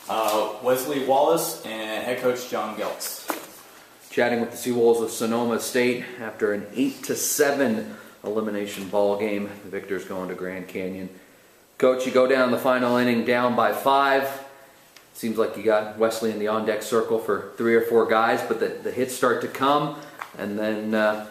Wesley Wallace and head coach John Goelz. Chatting with the Seawolves of Sonoma State after an 8-7 elimination ball game. The Victors going to Grand Canyon. Coach, you go down the final inning down by 5. Seems like you got Wesley in the on-deck circle for 3 or 4 guys, but the hits start to come, and then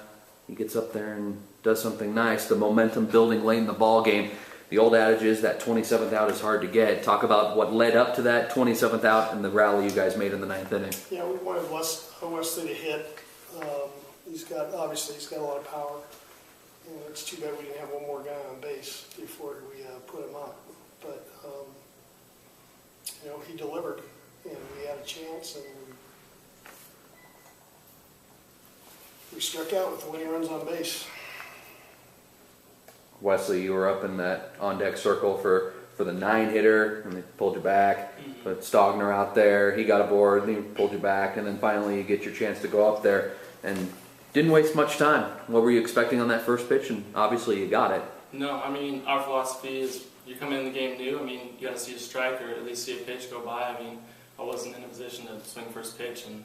he gets up there and does something nice. The momentum building late in the ball game. The old adage is that 27th out is hard to get. Talk about what led up to that 27th out and the rally you guys made in the 9th inning. Yeah, we wanted Wesley to hit. He's got a lot of power. And it's too bad we didn't have one more guy on base before we put him up. But he delivered, and we had a chance, and we struck out with the winning runs on base. Wesley, you were up in that on-deck circle for the 9-hitter, and they pulled you back. Put Stogner out there. He got aboard, and he pulled you back, and then finally you get your chance to go up there and didn't waste much time. What were you expecting on that first pitch? And obviously you got it. No, I mean, our philosophy is you come in the game new. I mean, you got to see a strike or at least see a pitch go by. I mean, I wasn't in a position to swing first pitch and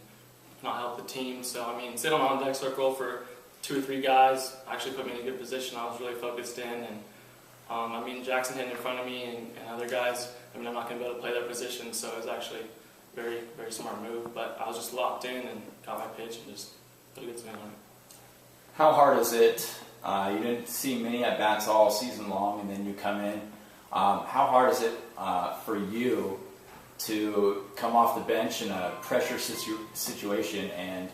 not help the team. So, I mean, sit on deck circle for 2 or 3 guys actually put me in a good position. I was really focused in, and I mean, Jackson hitting in front of me and other guys. I mean, I'm not going to be able to play their position, so it was actually a very, very smart move. But I was just locked in and got my pitch and just put a good swing on it. How hard is it? You didn't see many at-bats all season long, and then you come in. How hard is it for you to come off the bench in a pressure situation and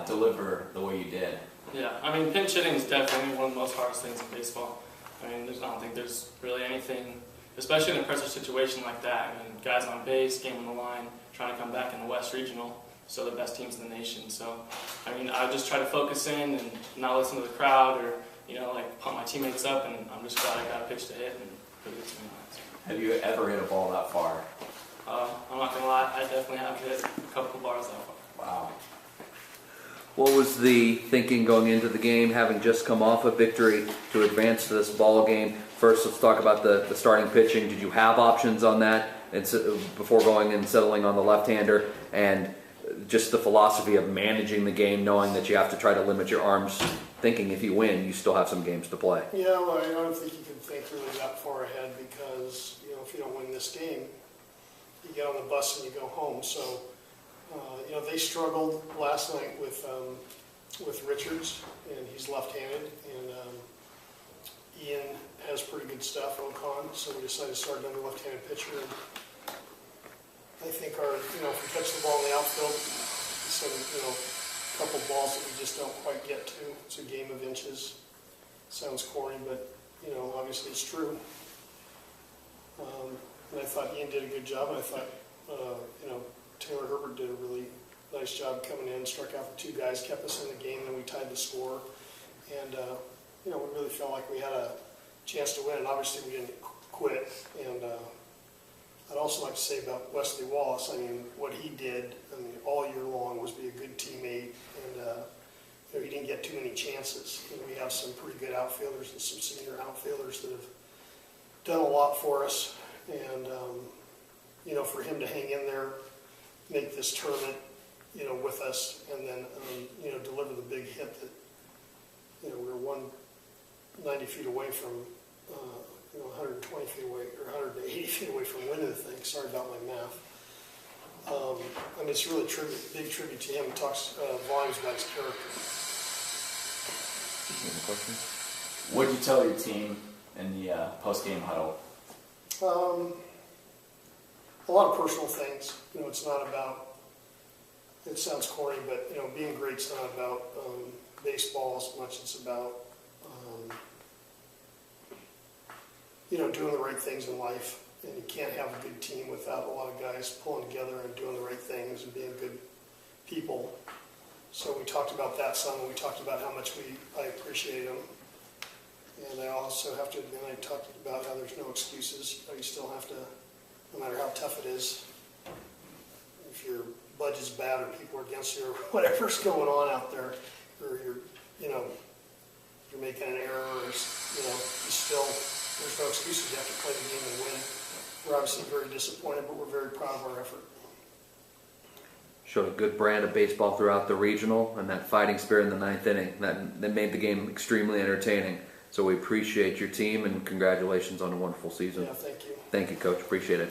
deliver the way you did? Yeah, I mean, pinch hitting is definitely one of the most hardest things in baseball. I mean, I don't think there's really anything, especially in a pressure situation like that. I mean, guys on base, game on the line, trying to come back in the West Regional, so the best teams in the nation. So, I mean, I just try to focus in and not listen to the crowd or, pump my teammates up, and I'm just glad I got a pitch to hit and put a good swing on it. Have you ever hit a ball that far? I'm not going to lie, I definitely have hit a couple of bars that far. Wow. What was the thinking going into the game, having just come off a victory to advance to this ball game? First, let's talk about the starting pitching. Did you have options on that before going and settling on the left-hander? And just the philosophy of managing the game, knowing that you have to try to limit your arms, thinking if you win, you still have some games to play. Yeah, well, I don't think you can think really that far ahead because, if you don't win this game, you get on the bus and you go home. So, they struggled last night with Richards, and he's left-handed, and Ian has pretty good stuff, Ocon, so we decided to start another left-handed pitcher. And I think if we catch the ball in the outfield, some, couple balls that we just don't quite get to. It's a game of inches. Sounds corny, but, obviously it's true. And I thought Ian did a good job, and I thought, Taylor Herbert did a really nice job coming in, struck out the 2 guys, kept us in the game, and we tied the score. And, we really felt like we had a chance to win, and obviously we didn't quit. And I'd also like to say about Wesley Wallace, what he did, all year long was be a good teammate, and he didn't get too many chances. We have some pretty good outfielders and some senior outfielders that have done a lot for us. And, for him to hang in there, make this tournament, with us, and then, deliver the big hit that, we were 190 feet away from, 120 feet away, or 180 feet away from winning the thing. Sorry about my math. It's really big tribute to him. He talks volumes about his character. Any questions? What did you tell your team in the post-game huddle? A lot of personal things. It's not about, it sounds corny, but, being great's not about baseball as much. It's about, doing the right things in life. And you can't have a good team without a lot of guys pulling together and doing the right things and being good people. So we talked about that some, and we talked about how much I appreciate them. And I also have to admit, I talked about how there's no excuses. You still have to, no matter how tough it is, if your budget's bad or people are against you or whatever's going on out there, or you're making an error, or, you still, there's no excuses. You have to play the game and win. we're obviously very disappointed, but we're very proud of our effort. Showed a good brand of baseball throughout the regional, and that fighting spirit in the ninth inning that made the game extremely entertaining. So we appreciate your team, and congratulations on a wonderful season. Yeah, thank you. Thank you, Coach. Appreciate it.